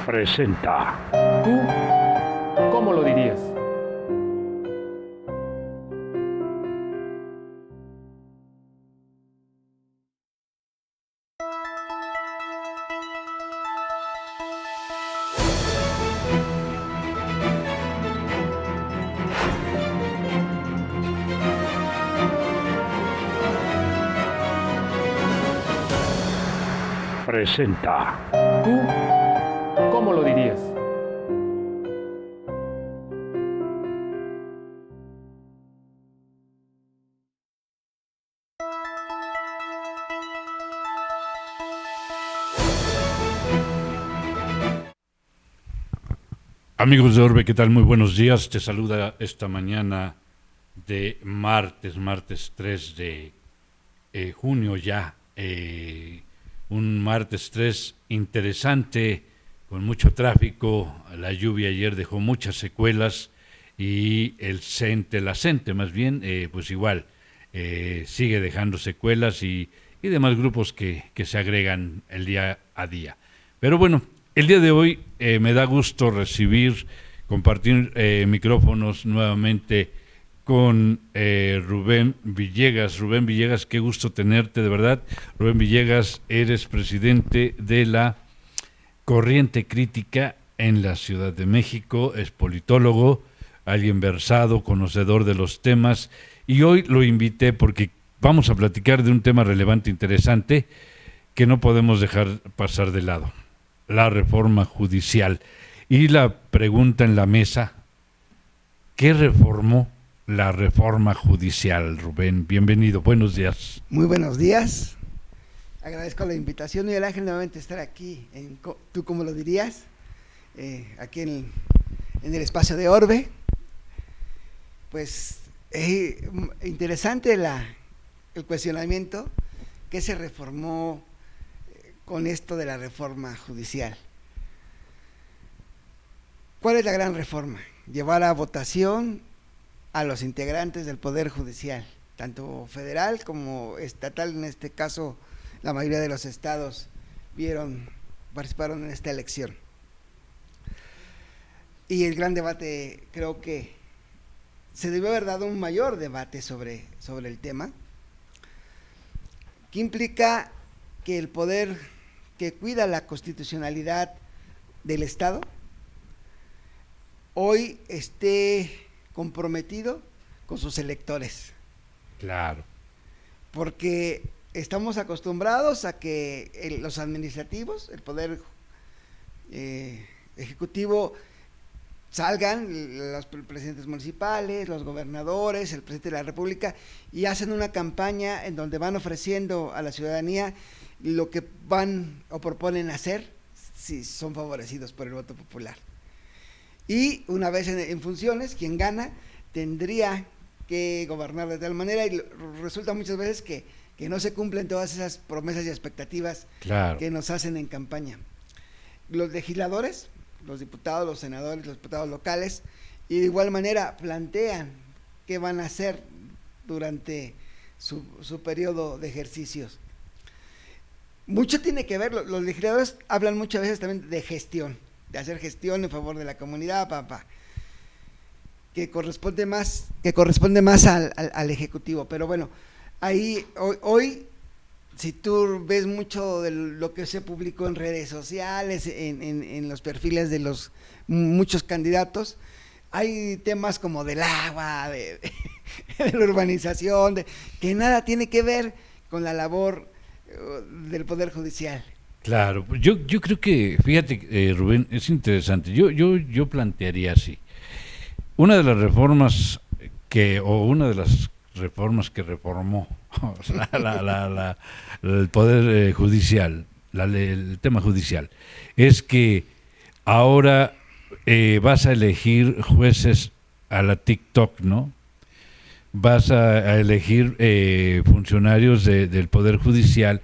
Presenta. ¿Tú cómo lo dirías? Presenta. ¿Tú cómo lo dirías? Amigos de Orbe, ¿qué tal? Muy buenos días. Te saluda esta mañana de martes 3 de junio ya. Un martes 3 interesante, con mucho tráfico. La lluvia ayer dejó muchas secuelas y la CENTE más bien, pues igual, sigue dejando secuelas y demás grupos que se agregan el día a día. Pero bueno, el día de hoy me da gusto compartir micrófonos nuevamente con Rubén Villegas. Rubén Villegas, qué gusto tenerte, de verdad. Rubén Villegas, eres presidente de la Corriente Crítica en la Ciudad de México, es politólogo, alguien versado, conocedor de los temas, y hoy lo invité porque vamos a platicar de un tema relevante, interesante, que no podemos dejar pasar de lado: la reforma judicial. Y la pregunta en la mesa: ¿qué reformó la reforma judicial? Rubén, bienvenido, buenos días. Muy buenos días, agradezco la invitación y el Ángel nuevamente estar aquí en ¿Tú cómo lo dirías? Aquí en el espacio de Orbe. Pues interesante el cuestionamiento que se reformó con esto de la reforma judicial. ¿Cuál es la gran reforma? Llevar a votación a los integrantes del Poder Judicial, tanto federal como estatal. En este caso, la mayoría de los estados participaron en esta elección. Y el gran debate, creo que se debió haber dado un mayor debate sobre el tema, que implica que el poder que cuida la constitucionalidad del Estado hoy esté comprometido con sus electores. Claro. Porque estamos acostumbrados a que los administrativos, el poder ejecutivo, salgan los presidentes municipales, los gobernadores, el presidente de la República, y hacen una campaña en donde van ofreciendo a la ciudadanía lo que van o proponen hacer si son favorecidos por el voto popular. Y una vez en funciones, quien gana tendría que gobernar de tal manera, y resulta muchas veces que no se cumplen todas esas promesas y expectativas, claro, que nos hacen en campaña. Los legisladores, los diputados, los senadores, los diputados locales, y de igual manera plantean qué van a hacer durante su periodo de ejercicios. Mucho tiene que ver, los legisladores hablan muchas veces también de gestión, de hacer gestión en favor de la comunidad, que corresponde más al Ejecutivo. Pero bueno, ahí hoy si tú ves mucho de lo que se publicó en redes sociales, en los perfiles de los muchos candidatos, hay temas como del agua, de la urbanización, que nada tiene que ver con la labor del Poder Judicial. Claro, yo creo que, fíjate, Rubén, es interesante. Yo plantearía así: una de las reformas que reformó el Poder Judicial, el tema judicial, es que ahora vas a elegir jueces a la TikTok, ¿no? Vas a elegir funcionarios del Poder Judicial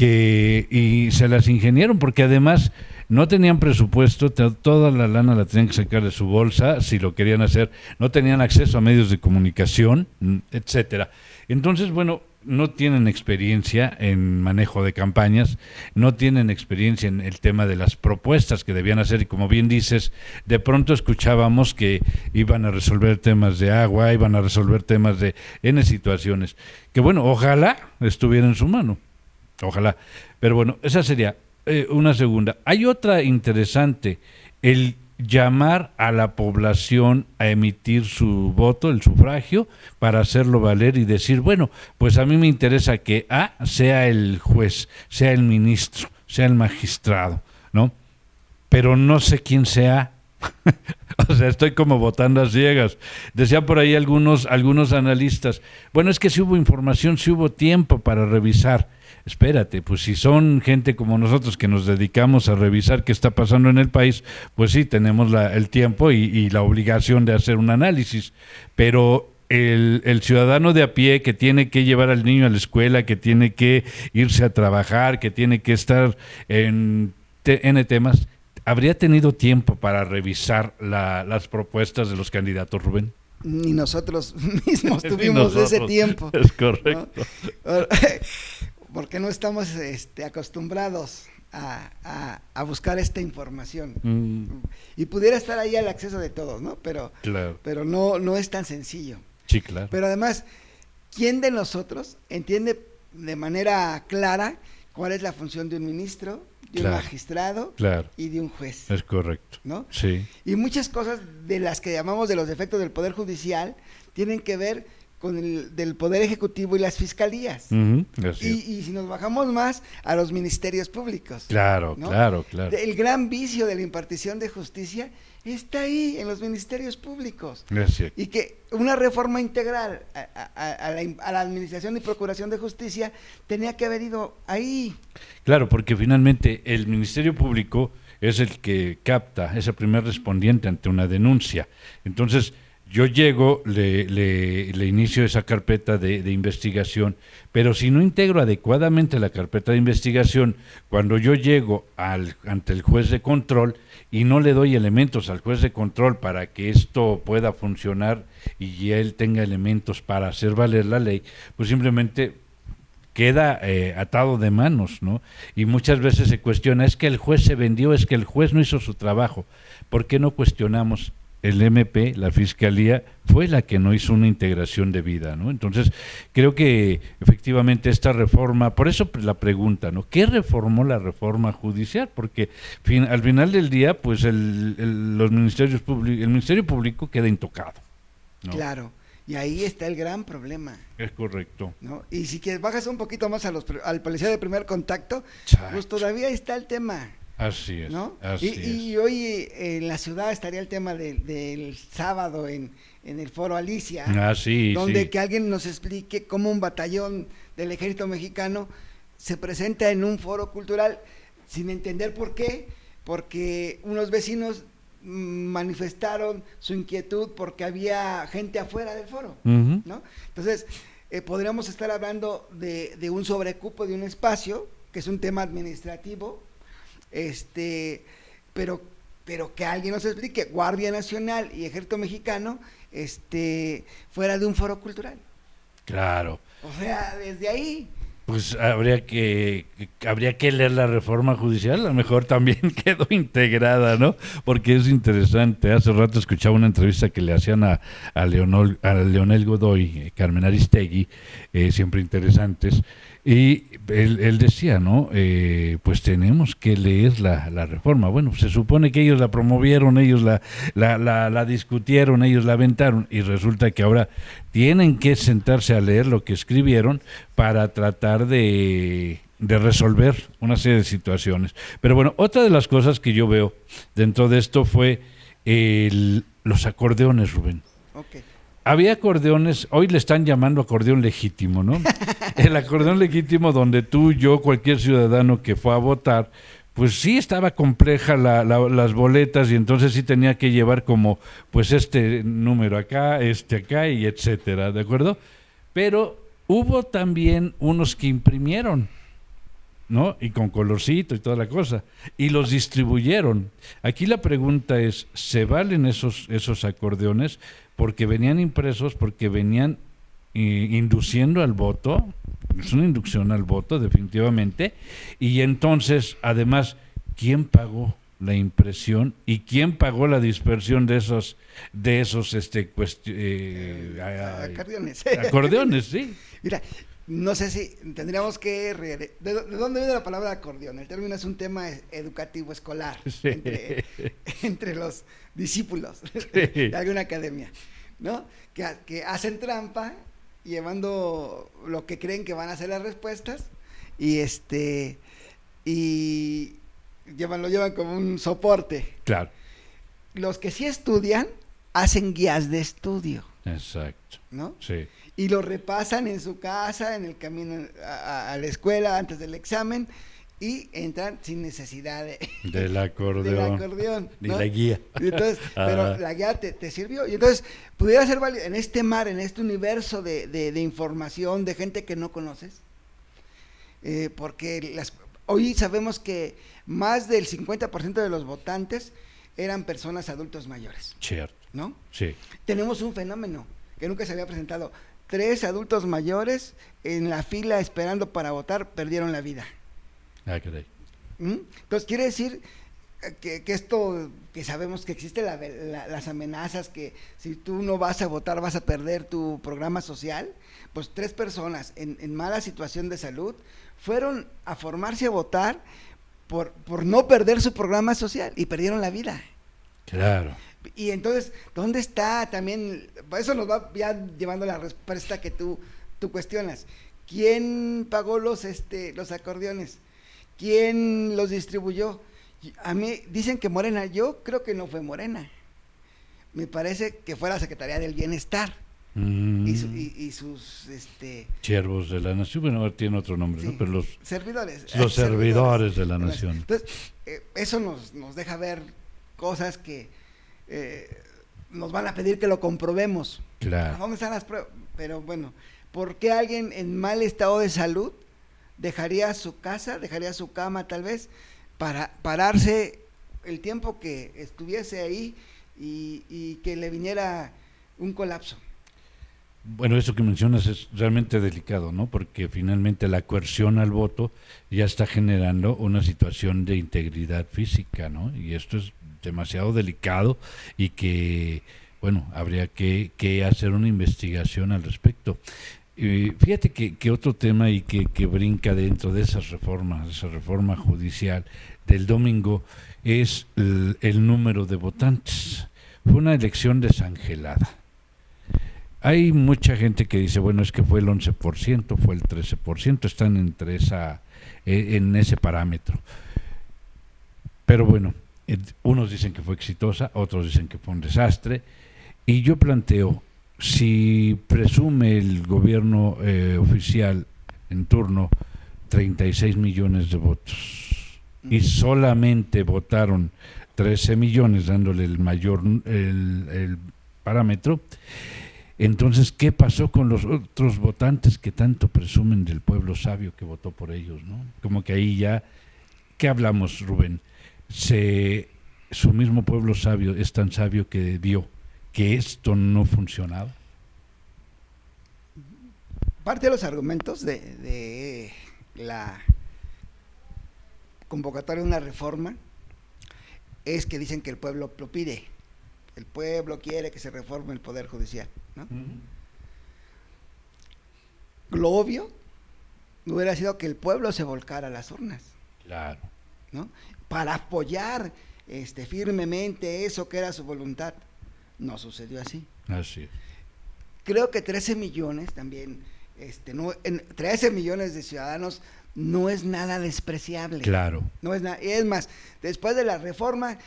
y se las ingeniaron, porque además no tenían presupuesto, toda la lana la tenían que sacar de su bolsa si lo querían hacer, no tenían acceso a medios de comunicación, etcétera. Entonces, bueno, no tienen experiencia en manejo de campañas, no tienen experiencia en el tema de las propuestas que debían hacer, y como bien dices, de pronto escuchábamos que iban a resolver temas de agua, iban a resolver temas de N situaciones, que bueno, ojalá estuviera en su mano, ojalá, pero bueno, esa sería una segunda. Hay otra interesante, el llamar a la población a emitir su voto, el sufragio, para hacerlo valer y decir, bueno, pues a mí me interesa que A sea el juez, sea el ministro, sea el magistrado, ¿no? Pero no sé quién sea. O sea, estoy como votando a ciegas. Decían por ahí algunos analistas, bueno, es que si hubo información, si hubo tiempo para revisar. Espérate, pues si son gente como nosotros que nos dedicamos a revisar qué está pasando en el país, pues sí, tenemos el tiempo y la obligación de hacer un análisis, pero el ciudadano de a pie que tiene que llevar al niño a la escuela, que tiene que irse a trabajar, que tiene que estar en N temas, ¿habría tenido tiempo para revisar las propuestas de los candidatos, Rubén? Ni nosotros mismos tuvimos ese tiempo. Es correcto. ¿No? Porque no estamos acostumbrados a buscar esta información. Y pudiera estar ahí al acceso de todos, ¿no? Pero, claro. Pero no es tan sencillo. Sí, claro. Pero además, ¿quién de nosotros entiende de manera clara cuál es la función de un ministro, de un magistrado y de un juez? Es correcto. ¿No? Sí. Y muchas cosas de las que llamamos de los defectos del Poder Judicial tienen que ver con el del Poder Ejecutivo y las fiscalías. Y si nos bajamos más a los ministerios públicos. Claro, ¿no? Claro. El gran vicio de la impartición de justicia está ahí, en los ministerios públicos. Y que una reforma integral a la administración y procuración de justicia tenía que haber ido ahí. Claro, porque finalmente el Ministerio Público es el que capta, es el primer respondiente ante una denuncia. Entonces, yo llego, le inicio esa carpeta de investigación, pero si no integro adecuadamente la carpeta de investigación, cuando yo llego ante el juez de control y no le doy elementos al juez de control para que esto pueda funcionar y él tenga elementos para hacer valer la ley, pues simplemente queda atado de manos, ¿no? Y muchas veces se cuestiona, es que el juez se vendió, es que el juez no hizo su trabajo. ¿Por qué no cuestionamos? El MP, la Fiscalía, fue la que no hizo una integración debida, ¿no? Entonces, creo que efectivamente esta reforma, por eso la pregunta, ¿no? ¿Qué reformó la reforma judicial? Porque al final del día, pues los ministerios públicos, el Ministerio Público queda intocado, ¿no? Claro, y ahí está el gran problema. Es correcto. ¿No? Y si que bajas un poquito más al policía de primer contacto, pues todavía está el tema. Así es, ¿no? y hoy en la ciudad estaría el tema del sábado en el Foro Alicia, donde que alguien nos explique cómo un batallón del Ejército Mexicano se presenta en un foro cultural sin entender por qué, porque unos vecinos manifestaron su inquietud porque había gente afuera del foro, ¿no? Entonces, podríamos estar hablando de un sobrecupo de un espacio, que es un tema administrativo, pero que alguien nos explique, Guardia Nacional y Ejército Mexicano, fuera de un foro cultural. Claro. O sea, desde ahí. Pues habría que leer la reforma judicial, a lo mejor también quedó integrada, ¿no? Porque es interesante. Hace rato escuchaba una entrevista que le hacían a Leonel Godoy, Carmen Aristegui, siempre interesantes, y él decía, ¿no? Pues tenemos que leer la reforma. Bueno, se supone que ellos la promovieron, ellos la discutieron, ellos la aventaron, y resulta que ahora tienen que sentarse a leer lo que escribieron para tratar de resolver una serie de situaciones. Pero bueno, otra de las cosas que yo veo dentro de esto fue los acordeones, Rubén. Okay. Había acordeones, hoy le están llamando acordeón legítimo, ¿no? El acordeón legítimo donde tú, yo, cualquier ciudadano que fue a votar, pues sí estaba compleja las boletas y entonces sí tenía que llevar como, pues este número acá y etcétera, ¿de acuerdo? Pero hubo también unos que imprimieron ¿no? Y con colorcito y toda la cosa. Y los distribuyeron. Aquí la pregunta es, ¿se valen esos acordeones porque venían impresos, porque venían induciendo al voto? Es una inducción al voto, definitivamente. Y entonces, además, ¿quién pagó la impresión y quién pagó la dispersión de esos Acordeones. acordeones? Sí. Mira, no sé si tendríamos que... ¿De dónde viene la palabra acordeón? El término es un tema educativo escolar Sí. entre los discípulos Sí. de alguna academia, ¿no? Que hacen trampa llevando lo que creen que van a ser las respuestas y lo llevan como un soporte. Claro. Los que sí estudian hacen guías de estudio, Exacto. ¿no? Sí. Y lo repasan en su casa, en el camino a la escuela, antes del examen, y entran sin necesidad Del acordeón. del acordeón, Ni ¿no? la guía. Y entonces, pero la guía te sirvió. Y entonces, pudiera ser válido en este mar, en este universo de información, de gente que no conoces, porque hoy sabemos que más del 50% de los votantes eran personas adultos mayores, Cierto. ¿no? Sí. Tenemos un fenómeno que nunca se había presentado. 3 adultos mayores en la fila esperando para votar perdieron la vida. Ah, caray. Entonces quiere decir que esto, que sabemos que existen las amenazas, que si tú no vas a votar vas a perder tu programa social, pues 3 personas en mala situación de salud fueron a formarse a votar por no perder su programa social y perdieron la vida. Claro. Y entonces, ¿dónde está también? Eso nos va ya llevando a la respuesta que tú cuestionas. ¿Quién pagó los acordeones? ¿Quién los distribuyó? A mí dicen que Morena, yo creo que no fue Morena. Me parece que fue la Secretaría del Bienestar y sus Siervos de la Nación, bueno, ahora tiene otro nombre, sí, ¿no? Pero los servidores de la nación. Entonces, eso nos deja ver cosas que nos van a pedir que lo comprobemos. Claro. ¿Dónde están las pruebas? Pero bueno, ¿por qué alguien en mal estado de salud dejaría su casa, dejaría su cama tal vez, para pararse el tiempo que estuviese ahí y que le viniera un colapso? Bueno, eso que mencionas es realmente delicado, ¿no? Porque finalmente la coerción al voto ya está generando una situación de integridad física, ¿no? Y esto es demasiado delicado y que, bueno, habría que hacer una investigación al respecto. Fíjate que otro tema y que brinca dentro de esas reformas, esa reforma judicial del domingo, es el número de votantes. Fue una elección desangelada. Hay mucha gente que dice, bueno, es que fue el 11%, fue el 13%, están en ese parámetro. Pero bueno, unos dicen que fue exitosa, otros dicen que fue un desastre, y yo planteo, si presume el gobierno oficial en turno 36 millones de votos y solamente votaron 13 millones dándole el parámetro, entonces, ¿qué pasó con los otros votantes que tanto presumen del pueblo sabio que votó por ellos, ¿no? Como que ahí ya, ¿qué hablamos, Rubén? Su mismo pueblo sabio es tan sabio que vio que esto no funcionaba. Parte de los argumentos de la convocatoria de una reforma es que dicen que el pueblo lo pide. El pueblo quiere que se reforme el Poder Judicial, ¿no? Lo obvio hubiera sido que el pueblo se volcara a las urnas. Claro. ¿No? Para apoyar firmemente eso que era su voluntad. No sucedió así. Así es. Creo que 13 millones también, 13 millones de ciudadanos no es nada despreciable. Claro. No es nada. Es más, después de la reforma,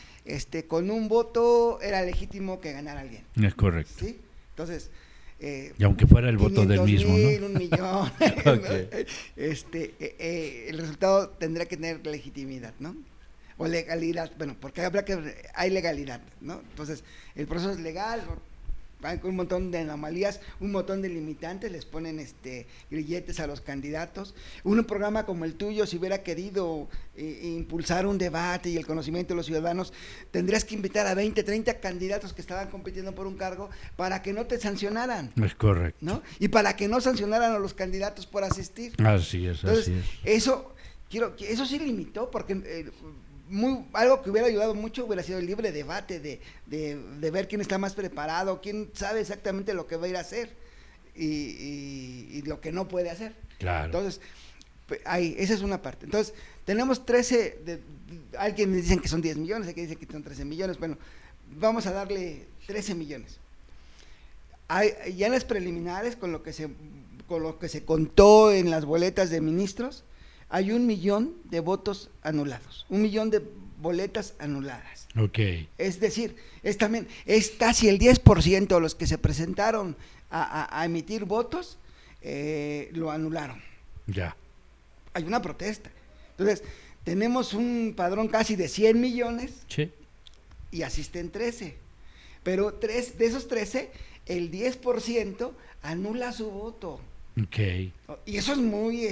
con un voto era legítimo que ganara alguien. Es correcto. ¿Sí? Entonces, y aunque fuera el voto del mismo, ¿no? 1 millón, Okay. El resultado tendría que tener legitimidad, ¿no? O legalidad, bueno, porque hay legalidad, ¿no? Entonces, el proceso es legal, Hay un montón de anomalías, un montón de limitantes, les ponen grilletes a los candidatos. Un programa como el tuyo, si hubiera querido impulsar un debate y el conocimiento de los ciudadanos, tendrías que invitar a 20, 30 candidatos que estaban compitiendo por un cargo para que no te sancionaran. Es correcto. ¿No? Y para que no sancionaran a los candidatos por asistir. Así es, Entonces, así es. Eso sí limitó, porque algo que hubiera ayudado mucho hubiera sido el libre debate de ver quién está más preparado, quién sabe exactamente lo que va a ir a hacer y lo que no puede hacer. Claro. Entonces, esa es una parte. Entonces, tenemos 13, hay quienes dicen que son 10 millones, hay quienes dicen que son 13 millones, bueno, vamos a darle 13 millones. Ya en las preliminares, con lo que se contó en las boletas de ministros, hay 1 millón de votos anulados, 1 millón de boletas anuladas. Ok. Es decir, es casi el 10% de los que se presentaron a emitir votos, lo anularon. Ya. Hay una protesta. Entonces, tenemos un padrón casi de 100 millones Sí. y asisten 13. Pero de esos 13, el 10% anula su voto. Ok. Y eso es muy,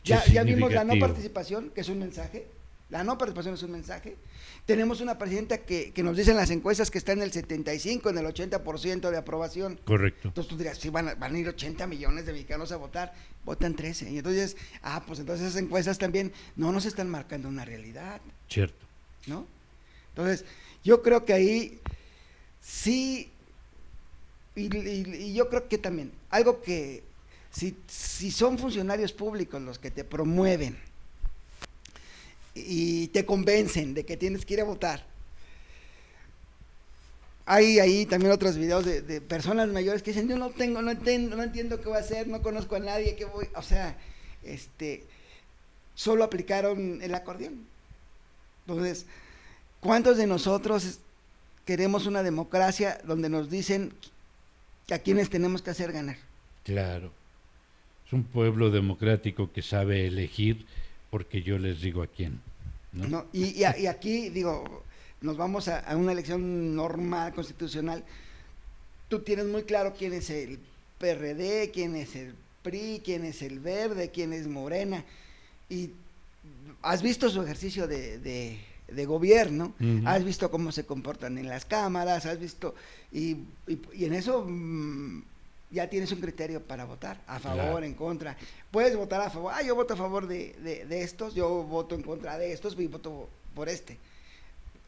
ya vimos la no significativo. participación, que es un mensaje. La no participación es un mensaje. Tenemos una presidenta que nos dicen las encuestas que está en el 75, en el 80% de aprobación. Correcto. Entonces tú dirías, sí, van a ir 80 millones de mexicanos a votar, votan 13. Y entonces, pues entonces esas encuestas también no nos están marcando una realidad, Cierto. ¿no? Entonces, yo creo que ahí sí, y yo creo que también, algo que, si son funcionarios públicos los que te promueven y te convencen de que tienes que ir a votar, hay ahí también otros videos de personas mayores que dicen, yo no entiendo qué voy a hacer, no conozco a nadie, solo aplicaron el acordeón. Entonces, ¿cuántos de nosotros queremos una democracia donde nos dicen a quienes tenemos que hacer ganar? Claro. Es un pueblo democrático que sabe elegir porque yo les digo a quién. ¿No? Y aquí, digo, nos vamos a una elección normal, constitucional. Tú tienes muy claro quién es el PRD, quién es el PRI, quién es el Verde, quién es Morena. Y has visto su ejercicio de gobierno, Uh-huh. has visto cómo se comportan en las cámaras, has visto, y en eso ya tienes un criterio para votar, a favor, Claro. en contra. Puedes votar a favor, yo voto a favor de estos, yo voto en contra de estos y voto por este.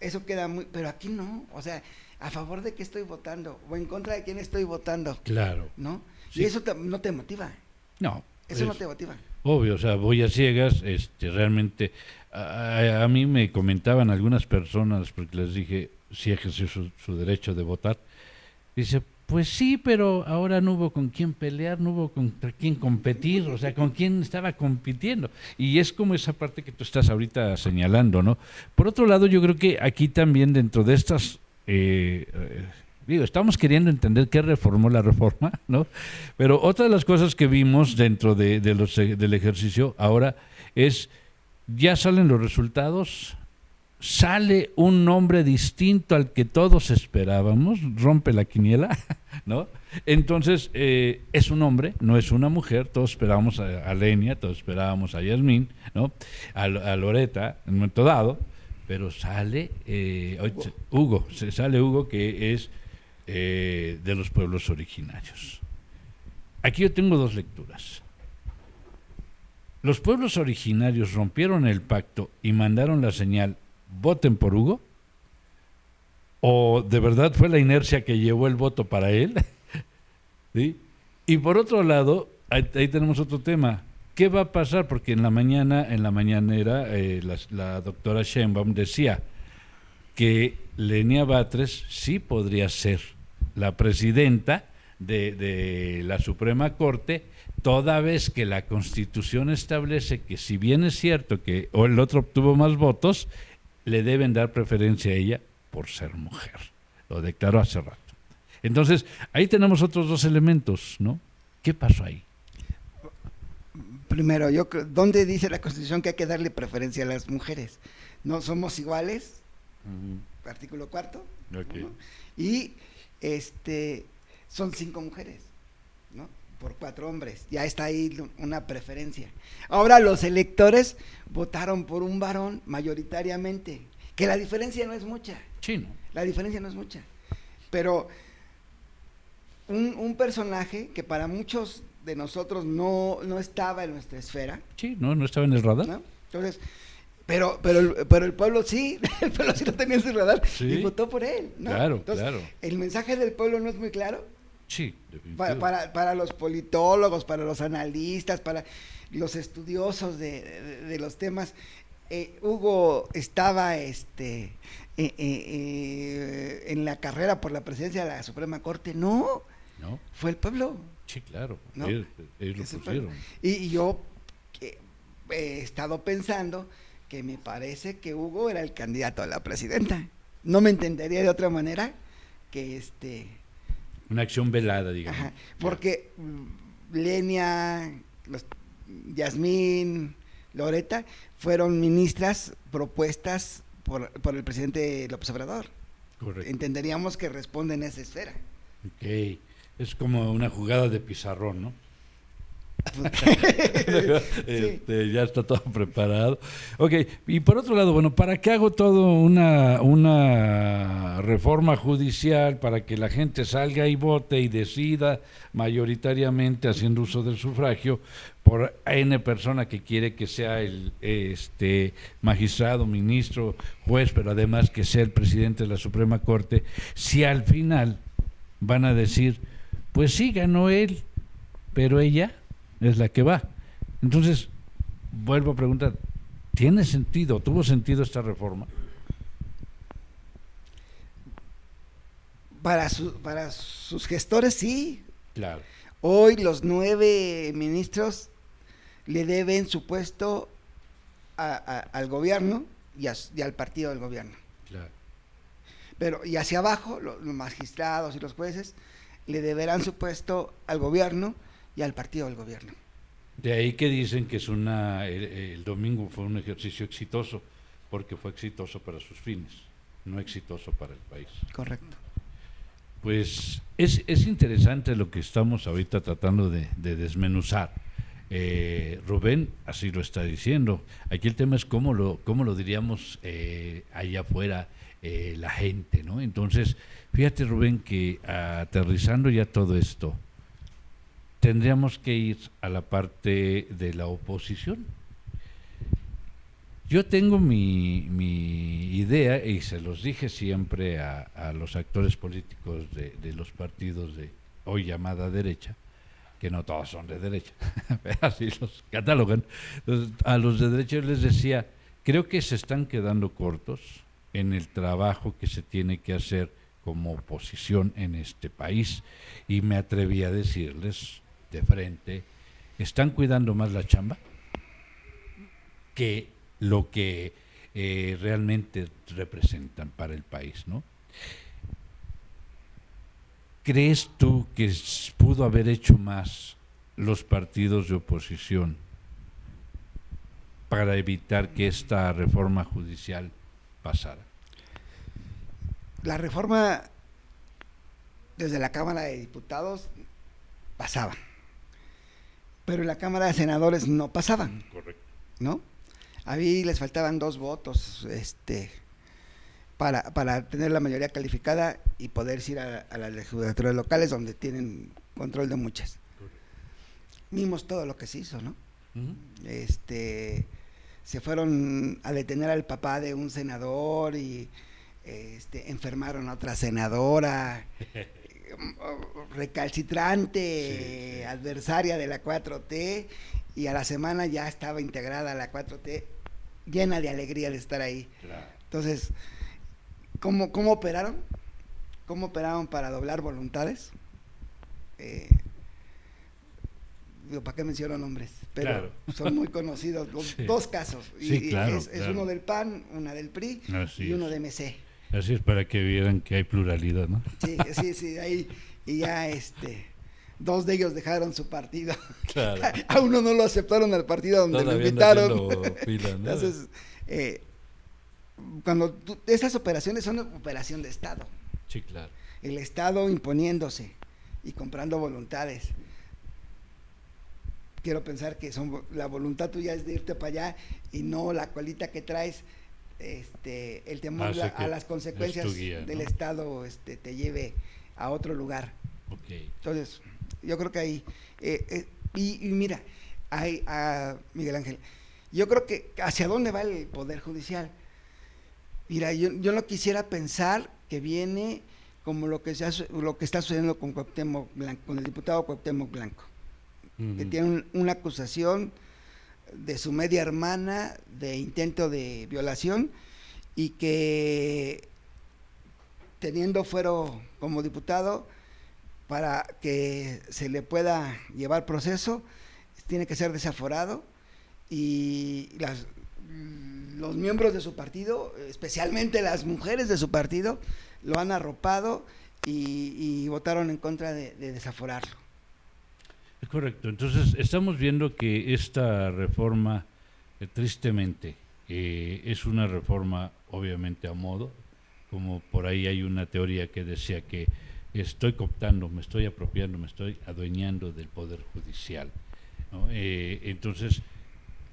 Eso queda muy, pero aquí no, o sea, a favor de qué estoy votando o en contra de quién estoy votando. Claro. ¿No? Sí. Y eso no te motiva. No. Eso no te motiva. Obvio, o sea, voy a ciegas, realmente, a mí me comentaban algunas personas, porque les dije, si ejerció su derecho de votar, dice, pues sí, pero ahora no hubo con quién pelear, no hubo contra quién competir, o sea, con quién estaba compitiendo. Y es como esa parte que tú estás ahorita señalando, ¿no? Por otro lado, yo creo que aquí también dentro de estas... estamos queriendo entender qué reformó la reforma, ¿no? Pero otra de las cosas que vimos dentro del ejercicio ahora es, ya salen los resultados, sale un nombre distinto al que todos esperábamos, rompe la quiniela, ¿no? Entonces, es un hombre, no es una mujer, todos esperábamos a Lenia, todos esperábamos a Yasmín, ¿no? A Loreta, en un momento dado, pero sale Hugo, sale Hugo, que es de los pueblos originarios. Aquí yo tengo dos lecturas. ¿Los pueblos originarios rompieron el pacto y mandaron la señal, voten por Hugo? ¿O de verdad fue la inercia que llevó el voto para él? ¿Sí? Y por otro lado, ahí tenemos otro tema. ¿Qué va a pasar? Porque en la mañanera, la doctora Sheinbaum decía que Lenia Batres sí podría ser la presidenta de la Suprema Corte, toda vez que la Constitución establece que, si bien es cierto que el otro obtuvo más votos, le deben dar preferencia a ella por ser mujer. Lo declaró hace rato. Entonces, ahí tenemos otros dos elementos, ¿no? ¿Qué pasó ahí? Primero, ¿dónde dice la Constitución que hay que darle preferencia a las mujeres? ¿No somos iguales? Artículo 4. Okay. ¿No? Y son 5 mujeres, ¿no? Por 4 hombres, ya está ahí una preferencia. Ahora los electores votaron por un varón mayoritariamente, que la diferencia no es mucha. Sí, ¿no? La diferencia no es mucha, pero un personaje que para muchos de nosotros no estaba en nuestra esfera, Sí, no estaba en el radar. ¿no? Entonces, pero el pueblo sí, el pueblo sí lo tenía en su radar Sí. y votó por él, ¿no? Claro, Entonces, claro. el mensaje del pueblo no es muy claro. Sí, definitivo. Para los politólogos, para los analistas, para los estudiosos de los temas, Hugo estaba en la carrera por la presidencia de la Suprema Corte. No, ¿No? fue el pueblo. Sí, claro. ¿No? Ellos lo Es el pueblo. pusieron. Y yo he estado pensando que me parece que Hugo era el candidato a la presidenta. No me entendería de otra manera que Una acción velada, digamos. Ajá, porque Lenia, Yasmín, Loreta fueron ministras propuestas por el presidente López Obrador. Correcto. Entenderíamos que responden a esa esfera. Ok. Es como una jugada de pizarrón, ¿no? Ya está todo preparado. Ok, y por otro lado, bueno, ¿para qué hago todo una reforma judicial para que la gente salga y vote y decida mayoritariamente haciendo uso del sufragio por N persona que quiere que sea el magistrado, ministro, juez, pero además que sea el presidente de la Suprema Corte, si al final van a decir, pues sí, ganó él, pero ella es la que va? Entonces, vuelvo a preguntar, ¿tiene sentido, tuvo sentido esta reforma? Para sus gestores sí. Claro. Hoy los 9 ministros le deben su puesto al gobierno y al partido del gobierno. Claro. Pero y hacia abajo, los magistrados y los jueces le deberán su puesto al gobierno y al partido del gobierno. De ahí que dicen que es el domingo fue un ejercicio exitoso, porque fue exitoso para sus fines, no exitoso para el país. Correcto. Pues es interesante lo que estamos ahorita tratando de desmenuzar. Rubén así lo está diciendo. Aquí el tema es cómo lo diríamos allá afuera la gente, ¿no? Entonces, fíjate, Rubén, que aterrizando ya todo esto, tendríamos que ir a la parte de la oposición. Yo tengo mi idea, y se los dije siempre a los actores políticos de los partidos de hoy llamada derecha, que no todos son de derecha, así los catalogan. Entonces, a los de derecha yo les decía, creo que se están quedando cortos en el trabajo que se tiene que hacer como oposición en este país, y me atreví a decirles de frente, están cuidando más la chamba que lo que realmente representan para el país, ¿no? ¿Crees tú que pudo haber hecho más los partidos de oposición para evitar que esta reforma judicial pasara? La reforma desde la Cámara de Diputados pasaba, pero en la Cámara de Senadores no pasaba. Correcto. ¿No? Ahí les faltaban 2 votos para tener la mayoría calificada y poder ir a las legislaturas locales, donde tienen control de muchas. Vimos todo lo que se hizo, ¿no? Uh-huh. Se fueron a detener al papá de un senador y enfermaron a otra senadora recalcitrante, sí, adversaria de la 4T, y a la semana ya estaba integrada a la 4T, llena de alegría de estar ahí. Claro. Entonces, ¿cómo operaron? ¿Cómo operaron para doblar voluntades? ¿Para qué menciono nombres? Pero claro, son muy conocidos los sí, 2 casos. Sí, claro, es uno del PAN, una del PRI y uno de MC. Así es, para que vieran que hay pluralidad, ¿no? Sí, ahí, y ya 2 de ellos dejaron su partido. Claro. A uno no lo aceptaron al partido donde lo invitaron. Pila, ¿no? Entonces, cuando estas operaciones son operación de Estado. Sí, claro. El Estado imponiéndose y comprando voluntades. Quiero pensar que la voluntad tuya es de irte para allá y no la colita que traes, el temor a las consecuencias guía, del ¿no? Estado te lleve a otro lugar. Okay. Entonces, yo creo que ahí, y mira, Miguel Ángel, yo creo que hacia dónde va el Poder Judicial. Mira, yo no quisiera pensar que viene como lo que está sucediendo con Cuauhtémoc Blanco, con el diputado Cuauhtémoc Blanco, que tiene una acusación de su media hermana de intento de violación y que teniendo fuero como diputado para que se le pueda llevar proceso tiene que ser desaforado y los miembros de su partido, especialmente las mujeres de su partido, lo han arropado y votaron en contra de desaforarlo. Es correcto. Entonces, estamos viendo que esta reforma, tristemente, es una reforma obviamente a modo, como por ahí hay una teoría que decía que estoy cooptando, me estoy apropiando, me estoy adueñando del Poder Judicial, ¿no? Entonces,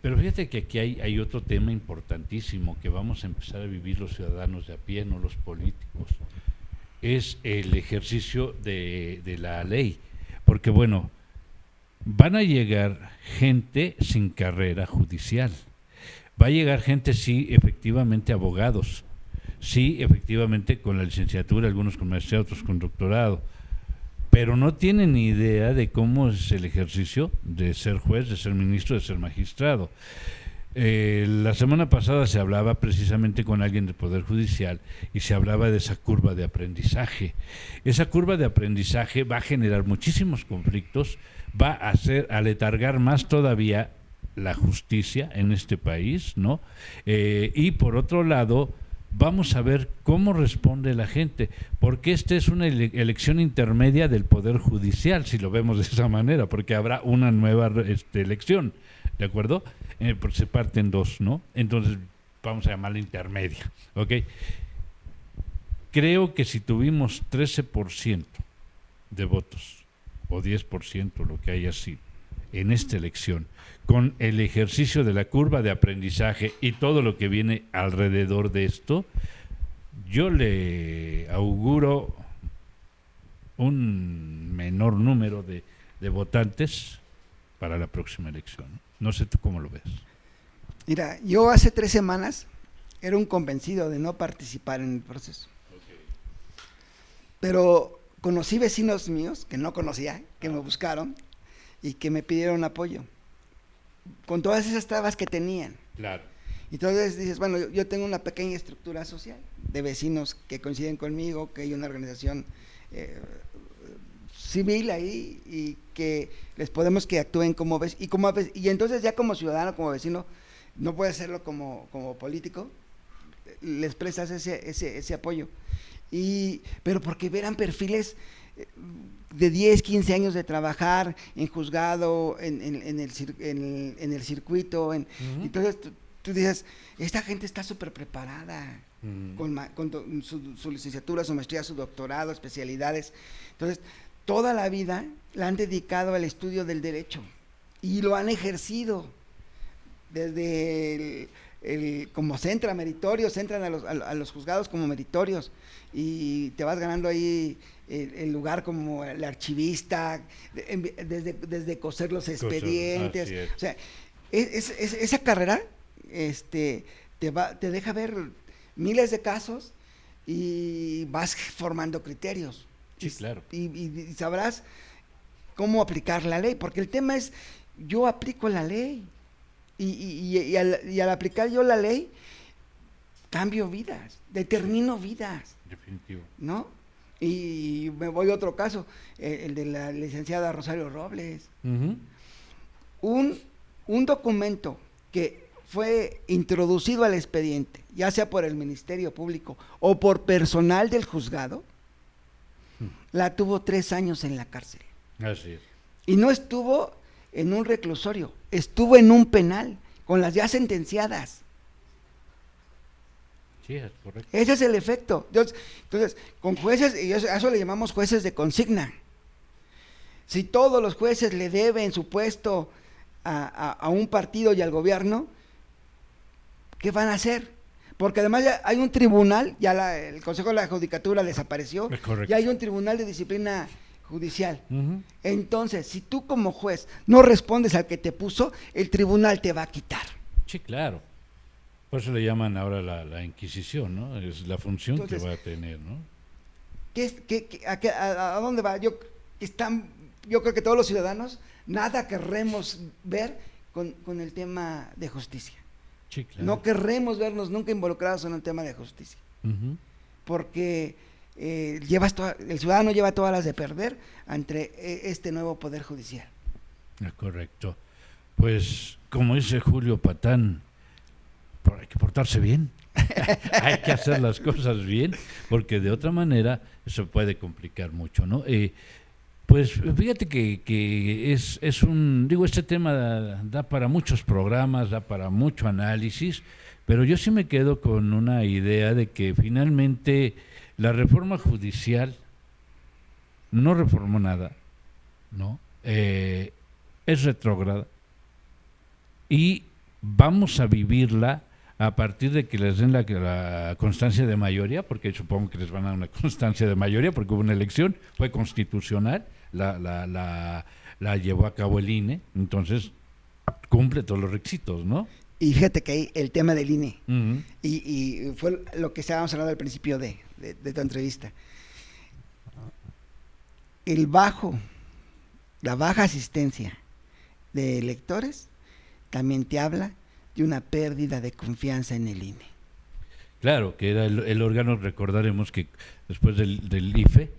pero fíjate que aquí hay otro tema importantísimo que vamos a empezar a vivir los ciudadanos de a pie, no los políticos, es el ejercicio de la ley, porque bueno, van a llegar gente sin carrera judicial, va a llegar gente, sí, efectivamente abogados, sí, efectivamente con la licenciatura, algunos con maestría, otros con doctorado, pero no tienen ni idea de cómo es el ejercicio de ser juez, de ser ministro, de ser magistrado. La semana pasada se hablaba precisamente con alguien del Poder Judicial y se hablaba de esa curva de aprendizaje. Esa curva de aprendizaje va a generar muchísimos conflictos, va a aletargar más todavía la justicia en este país, ¿no? Y por otro lado, vamos a ver cómo responde la gente, porque esta es una elección intermedia del Poder Judicial, si lo vemos de esa manera, porque habrá una nueva elección, ¿de acuerdo? Se parten dos, ¿no? Entonces, vamos a llamarla intermedia, ¿ok? Creo que si tuvimos 13% de votos, o 10%, lo que haya sido, en esta elección, con el ejercicio de la curva de aprendizaje y todo lo que viene alrededor de esto, yo le auguro un menor número de votantes para la próxima elección. No sé tú cómo lo ves. Mira, yo hace 3 semanas era un convencido de no participar en el proceso. Okay. Pero conocí vecinos míos que no conocía, que me buscaron y que me pidieron apoyo con todas esas trabas que tenían. Claro. Entonces dices, bueno, yo tengo una pequeña estructura social de vecinos que coinciden conmigo, que hay una organización civil ahí y que les podemos que actúen como y entonces ya como ciudadano, como vecino, no puedes hacerlo como político, les prestas ese apoyo. Pero porque verán perfiles de 10, 15 años de trabajar en juzgado, en el circuito, entonces tú dices, esta gente está súper preparada, con su licenciatura, su maestría, su doctorado, especialidades. Entonces, toda la vida la han dedicado al estudio del derecho y lo han ejercido desde como meritorios, entran a los juzgados como meritorios y te vas ganando ahí el lugar como el archivista, desde coser los expedientes. O sea, esa carrera te deja ver miles de casos y vas formando criterios. Sí, claro. Y sabrás cómo aplicar la ley, porque el tema es, yo aplico la ley y al aplicar yo la ley, cambio vidas, determino vidas. Definitivo. ¿No? Y me voy a otro caso, el de la licenciada Rosario Robles. Un documento que fue introducido al expediente, ya sea por el Ministerio Público o por personal del juzgado, la tuvo 3 años en la cárcel. Así es. Y no estuvo en un reclusorio, estuvo en un penal, con las ya sentenciadas. Sí, es correcto. Ese es el efecto. Entonces, con jueces, y a eso le llamamos jueces de consigna. Si todos los jueces le deben su puesto a un partido y al gobierno, ¿qué van a hacer? Porque además ya hay un tribunal, ya el Consejo de la Judicatura desapareció, Es correcto. ya hay un tribunal de disciplina judicial. Ujú. Entonces, si tú como juez no respondes al que te puso, el tribunal te va a quitar. Sí, claro. Por eso le llaman ahora la Inquisición, ¿no? Es la función Entonces, que va a tener, ¿no? ¿A dónde va? Yo creo que todos los ciudadanos nada querremos ver con el tema de justicia. Sí, claro. No querremos vernos nunca involucrados en el tema de justicia, Ujú. porque el ciudadano lleva todas las de perder ante este nuevo poder judicial. Es correcto. Pues, como dice Julio Patán, hay que portarse bien. Hay que hacer las cosas bien, porque de otra manera se puede complicar mucho, ¿no? Pues fíjate que es este tema da para muchos programas, da para mucho análisis, pero yo sí me quedo con una idea de que finalmente la reforma judicial no reformó nada, ¿no? Es retrógrada y vamos a vivirla a partir de que les den la constancia de mayoría, porque supongo que les van a dar una constancia de mayoría, porque hubo una elección, fue constitucional, la llevó a cabo el INE, entonces cumple todos los requisitos, ¿no? Y fíjate que hay el tema del INE, Uh-huh. y fue lo que estábamos hablando al principio de tu entrevista. La baja asistencia de electores también te habla de una pérdida de confianza en el INE. Claro, que era el órgano, recordaremos que después del IFE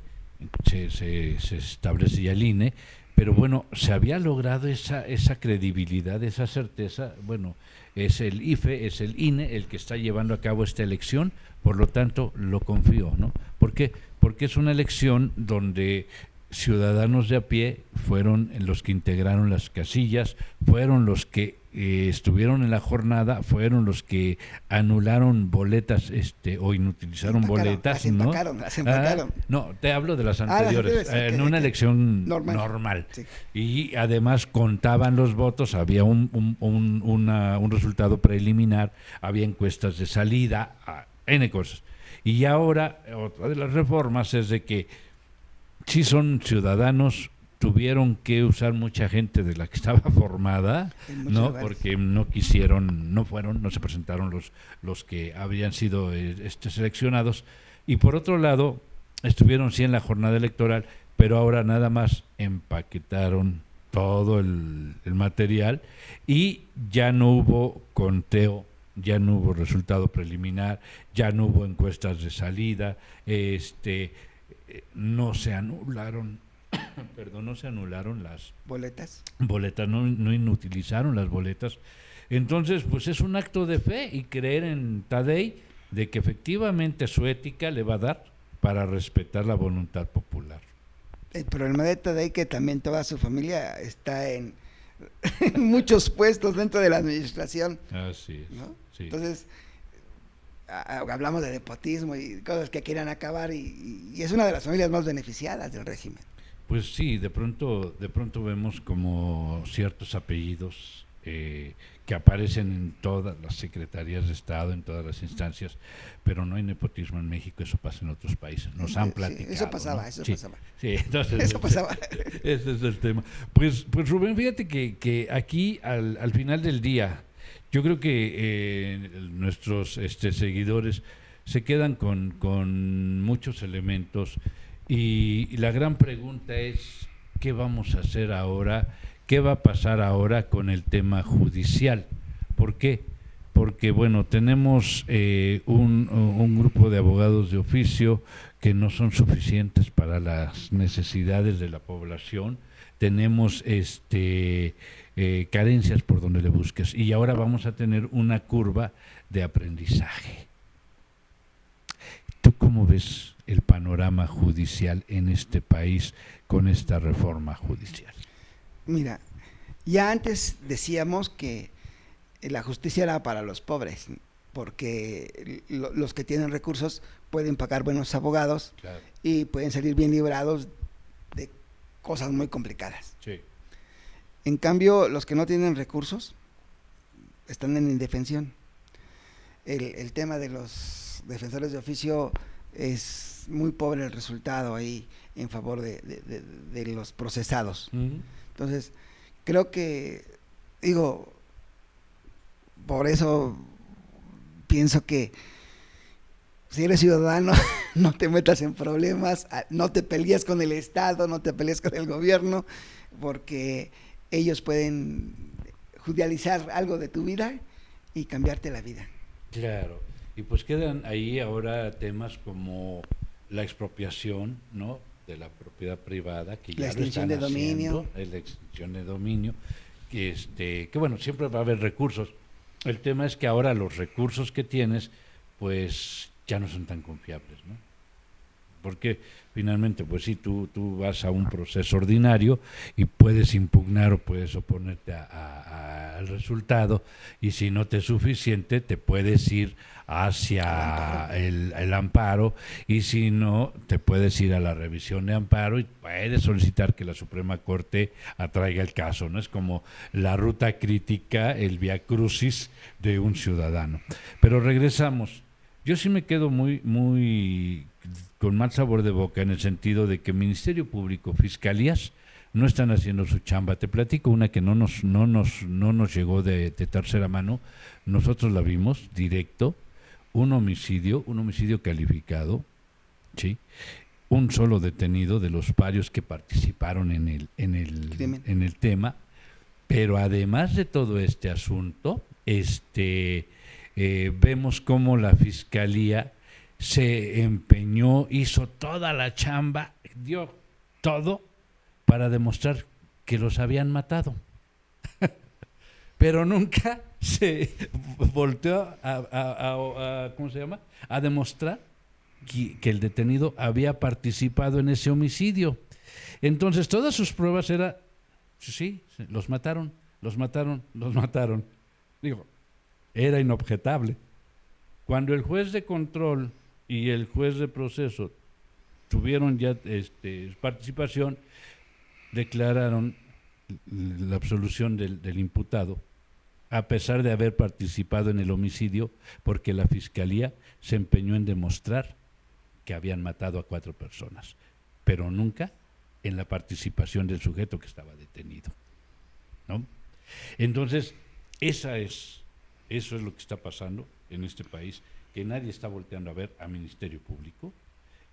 se establece ya el INE, pero bueno, se había logrado esa credibilidad, esa certeza. Bueno, es el IFE, es el INE el que está llevando a cabo esta elección, por lo tanto lo confío, ¿no? ¿Por qué? Porque es una elección donde ciudadanos de a pie fueron los que integraron las casillas, fueron los que estuvieron en la jornada, fueron los que anularon boletas o inutilizaron boletas, ¿no? Las empacaron. No, te hablo de las anteriores, en una elección normal. Sí. Y además contaban los votos, había un resultado preliminar, había encuestas de salida, N cosas. Y ahora, otra de las reformas es de que si son ciudadanos, tuvieron que usar mucha gente de la que estaba formada, ¿no? Lugares. Porque no quisieron, no se presentaron los que habían sido seleccionados. Y por otro lado, estuvieron sí en la jornada electoral, pero ahora nada más empaquetaron todo el material y ya no hubo conteo, ya no hubo resultado preliminar, ya no hubo encuestas de salida, no se anularon las boletas, no inutilizaron las boletas. Entonces, pues es un acto de fe y creer en Tadei de que efectivamente su ética le va a dar para respetar la voluntad popular. El problema de Tadei es que también toda su familia está en muchos puestos dentro de la administración. Así es, ¿no? sí. Entonces, hablamos de nepotismo y cosas que quieren acabar y es una de las familias más beneficiadas del régimen. Pues sí, de pronto vemos como ciertos apellidos que aparecen en todas las secretarías de Estado, en todas las instancias, pero no hay nepotismo en México, eso pasa en otros países, nos han platicado. Sí, eso pasaba, ¿no? eso Sí, pasaba. Sí, entonces, Eso pasaba. Ese es el tema. Pues Rubén, fíjate que aquí al final del día, yo creo que nuestros seguidores se quedan con muchos elementos y la gran pregunta es, ¿qué vamos a hacer ahora? ¿Qué va a pasar ahora con el tema judicial? ¿Por qué? Porque, bueno, tenemos un grupo de abogados de oficio que no son suficientes para las necesidades de la población. Tenemos carencias por donde le busques. Y ahora vamos a tener una curva de aprendizaje. ¿Tú cómo ves el panorama judicial en este país con esta reforma judicial? Mira, ya antes decíamos que la justicia era para los pobres, porque los que tienen recursos pueden pagar buenos abogados, claro, y pueden salir bien librados de cosas muy complicadas. Sí. En cambio, los que no tienen recursos están en indefensión. El tema de los defensores de oficio es muy pobre el resultado ahí en favor de los procesados. Entonces, creo que, digo, por eso pienso que si eres ciudadano, no te metas en problemas, no te pelees con el Estado, no te pelees con el gobierno, porque ellos pueden judicializar algo de tu vida y cambiarte la vida. Claro, y pues quedan ahí ahora temas como la expropiación, ¿no?, de la propiedad privada, que ya lo están haciendo, la extinción de dominio, que bueno, siempre va a haber recursos. El tema es que ahora los recursos que tienes, pues ya no son tan confiables, ¿no? Porque finalmente, pues sí, tú vas a un proceso ordinario y puedes impugnar o puedes oponerte al resultado, y si no te es suficiente, te puedes ir hacia el amparo, y si no, te puedes ir a la revisión de amparo y puedes solicitar que la Suprema Corte atraiga el caso, ¿no? Es como la ruta crítica, el vía crucis de un ciudadano. Pero regresamos. Yo sí me quedo muy con mal sabor de boca, en el sentido de que Ministerio Público, Fiscalías, no están haciendo su chamba. Te platico una que no nos llegó de tercera mano. Nosotros la vimos directo. Un homicidio calificado, ¿sí? Un solo detenido de los varios que participaron en el tema. Pero además de todo este asunto, vemos cómo la Fiscalía se empeñó, hizo toda la chamba, dio todo para demostrar que los habían matado. Pero nunca se volteó ¿cómo se llama?, a demostrar que el detenido había participado en ese homicidio. Entonces todas sus pruebas eran, sí, los mataron. Digo, era inobjetable. Cuando el juez de control y el juez de proceso tuvieron ya participación, declararon la absolución del imputado, a pesar de haber participado en el homicidio, porque la Fiscalía se empeñó en demostrar que habían matado a 4 personas, pero nunca en la participación del sujeto que estaba detenido, ¿no? Entonces, eso es lo que está pasando en este país, que nadie está volteando a ver al Ministerio Público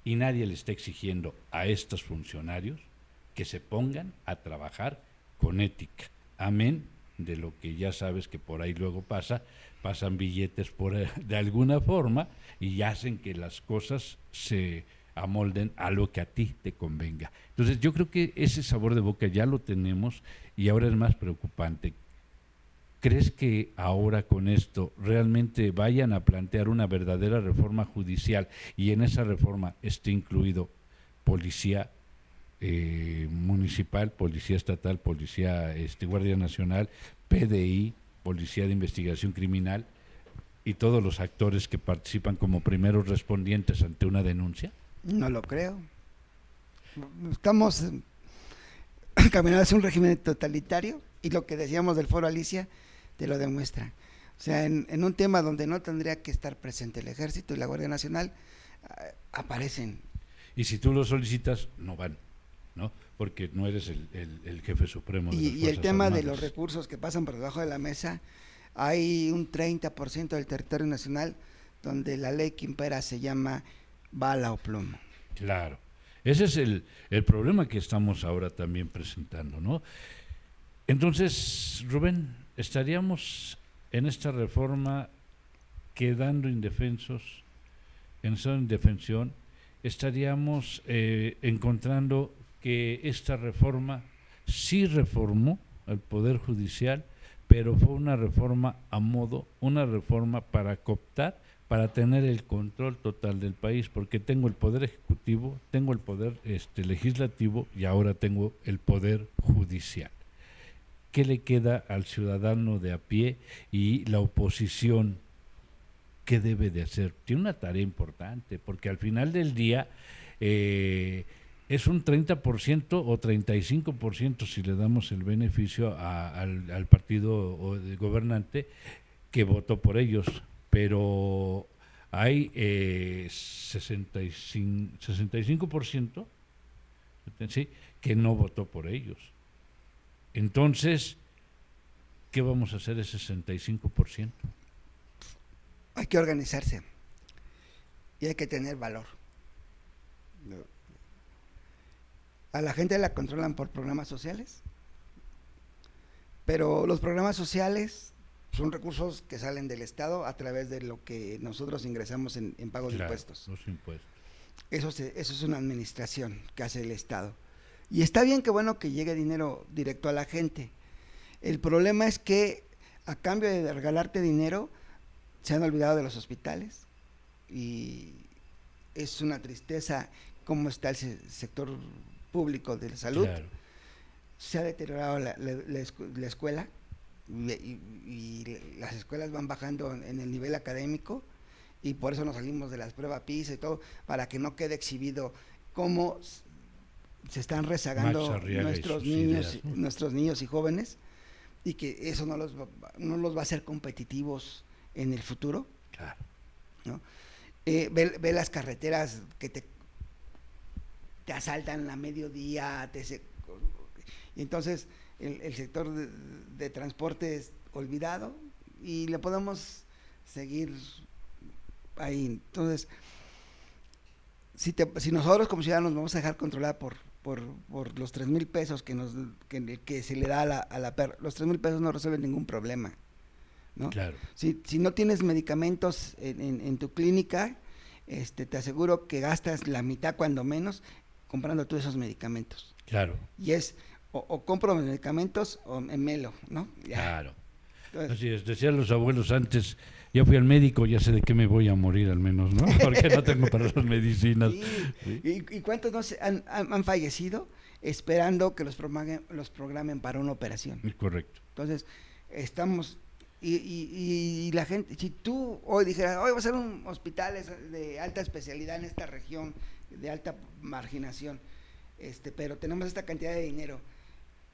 y nadie le está exigiendo a estos funcionarios que se pongan a trabajar con ética. Amén de lo que ya sabes que por ahí luego pasan billetes de alguna forma y hacen que las cosas se amolden a lo que a ti te convenga. Entonces yo creo que ese sabor de boca ya lo tenemos y ahora es más preocupante. ¿Crees que ahora con esto realmente vayan a plantear una verdadera reforma judicial y en esa reforma esté incluido policía municipal, policía estatal, policía Guardia Nacional, PDI, Policía de Investigación Criminal y todos los actores que participan como primeros respondientes ante una denuncia? No lo creo. Estamos caminando hacia un régimen totalitario y lo que decíamos del Foro Alicia te lo demuestra. O sea, en un tema donde no tendría que estar presente el Ejército y la Guardia Nacional, aparecen. Y si tú lo solicitas, no van, ¿no? Porque no eres el jefe supremo de las Fuerzas Y el tema Armadas. de los recursos que pasan por debajo de la mesa, hay un 30% del territorio nacional donde la ley que impera se llama bala o plomo. Claro, ese es el problema que estamos ahora también presentando, ¿no? Entonces, Rubén, estaríamos en esta reforma quedando indefensos, en esa indefensión, estaríamos encontrando que esta reforma sí reformó el Poder Judicial, pero fue una reforma a modo, una reforma para cooptar, para tener el control total del país, porque tengo el Poder Ejecutivo, tengo el Poder Legislativo y ahora tengo el Poder Judicial. ¿Qué le queda al ciudadano de a pie y la oposición? ¿Qué debe de hacer? Tiene una tarea importante, porque al final del día es un 30% o 35% si le damos el beneficio al partido gobernante que votó por ellos, pero hay 65%, ¿sí?, que no votó por ellos. Entonces, ¿qué vamos a hacer ese 65%? Hay que organizarse y hay que tener valor. A la gente la controlan por programas sociales, pero los programas sociales son recursos que salen del Estado a través de lo que nosotros ingresamos en pagos de impuestos. Los impuestos. Eso es una administración que hace el Estado. Y está bien, que bueno que llegue dinero directo a la gente. El problema es que a cambio de regalarte dinero, se han olvidado de los hospitales, y es una tristeza cómo está el sector público de la salud. Claro. Se ha deteriorado la escuela, y las escuelas van bajando en el nivel académico, y por eso nos salimos de las pruebas PISA y todo, para que no quede exhibido cómo se están rezagando nuestros niños y jóvenes, y que eso no los va a hacer competitivos en el futuro. Claro. ¿No? Ve las carreteras que te asaltan a mediodía, y entonces el sector de transporte es olvidado, y le podemos seguir ahí. Entonces, si nosotros como ciudadanos vamos a dejar controlar por los 3,000 pesos que se le da a la perra, los 3,000 pesos no resuelven ningún problema, ¿no? Claro. Si no tienes medicamentos en tu clínica, te aseguro que gastas la mitad, cuando menos, comprando tú esos medicamentos. Claro. Y es o compro mis medicamentos o me melo, ¿no? Ya. Claro. Entonces, Así es, decían los abuelos antes, ya fui al médico, ya sé de qué me voy a morir al menos, ¿no? Porque no tengo para las medicinas. sí. Sí. ¿Y cuántos no han fallecido esperando que los programen para una operación? Es correcto. Entonces, estamos... Y la gente, si tú hoy dijeras, hoy va a ser un hospital de alta especialidad en esta región, de alta marginación, pero tenemos esta cantidad de dinero,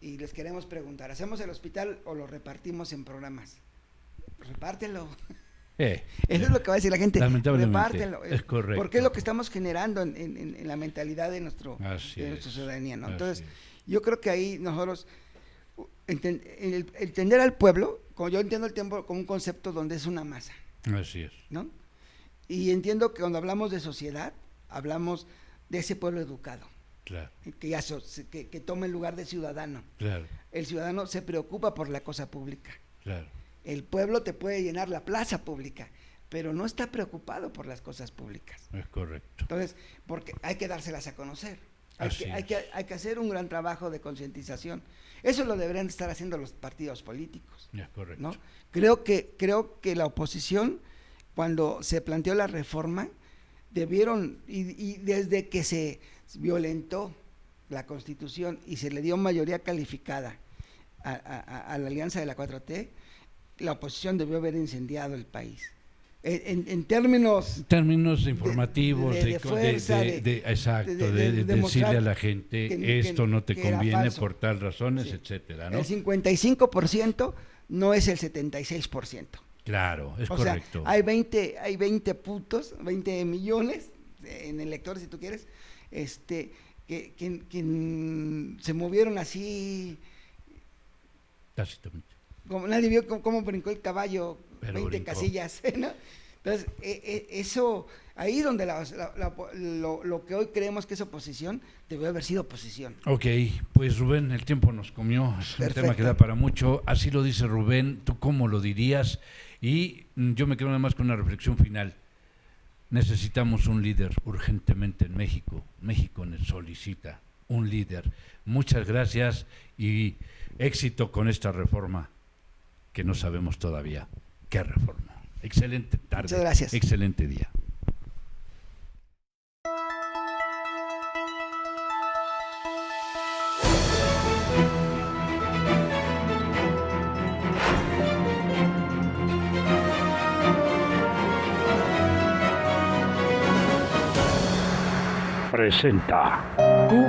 y les queremos preguntar, ¿hacemos el hospital o lo repartimos en programas? Repártelo. Eso es lo que va a decir la gente. Lamentablemente, repártelo. es correcto. Porque es lo que estamos generando en la mentalidad de nuestra ciudadanía, ¿no? Entonces, yo creo que ahí nosotros entender al pueblo, como yo entiendo el tiempo como un concepto donde es una masa. Así es. ¿No? Y entiendo que cuando hablamos de sociedad, hablamos de ese pueblo educado. Claro. Que tome el lugar de ciudadano. Claro. El ciudadano se preocupa por la cosa pública. Claro. El pueblo te puede llenar la plaza pública, pero no está preocupado por las cosas públicas. Es correcto. Entonces, porque hay que dárselas a conocer. Hay que hacer un gran trabajo de concientización. Eso lo deberían estar haciendo los partidos políticos. Es correcto. ¿No? Creo que la oposición, cuando se planteó la reforma, debieron, y desde que se violentó la Constitución y se le dio mayoría calificada a la alianza de la 4T, la oposición debió haber incendiado el país. En términos informativos, de decirle a la gente, esto no te conviene por tal razones, sí, etcétera, ¿no? El 55% no es el 76%. Claro, es o correcto. Sea, hay 20 millones en electores, si tú quieres, que se movieron así. Tácitamente. Como nadie vio cómo brincó el caballo, pero 20 brincó. casillas, ¿no? Entonces, eso, ahí donde lo que hoy creemos que es oposición, debió haber sido oposición. Ok, pues Rubén, el tiempo nos comió, es Perfecto. un tema que da para mucho, así lo dice Rubén, ¿tú cómo lo dirías? Y yo me quedo nada más con una reflexión final. Necesitamos un líder urgentemente en México. México solicita un líder. Muchas gracias y éxito con esta reforma que no sabemos todavía qué reforma. Excelente tarde. Muchas gracias. Excelente día. presenta. ¿Tú